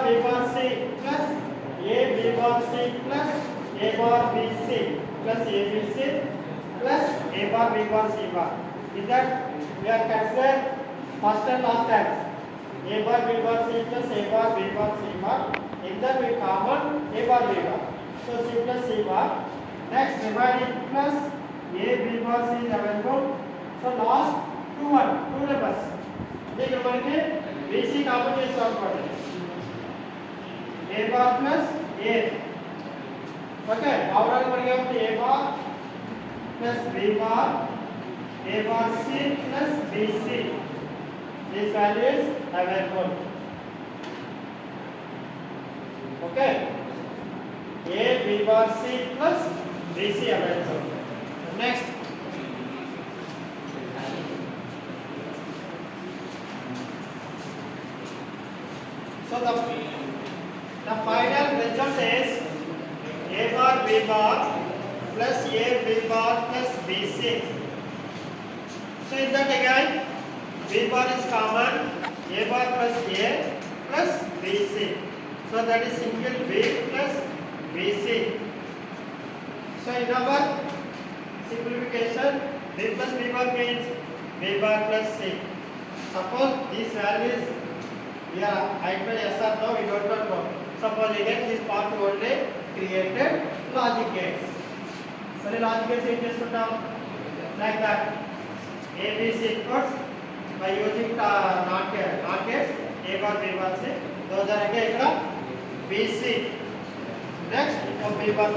B bar C plus A B bar C plus A bar B C plus A B C plus A bar B bar C bar. Is that we are considered first and last terms. A bar B bar C plus A bar B bar C bar. In that we common A bar B bar. So C plus C bar. Next dividing plus A B bar C is available. So last two numbers. देखिए हमारे BC common is solve करते हैं. A bar plus A. Okay. Overall बढ़ गया तो A bar plus B bar. A bar C plus BC. This value is available. Okay. A B bar C plus BC available. Next. So the final result is A bar B bar plus A B bar plus BC. So in that again B bar is common, A bar plus A plus BC. So that is single B plus BC. So in our simplification, B plus B bar means B bar plus C. Suppose these values we are either yes or no, we don't know. Suppose again this part only created logic gates. So the logic gates is just like that. ABC equals by using not gates A bar B bar C. Those are again BC. Next B bar.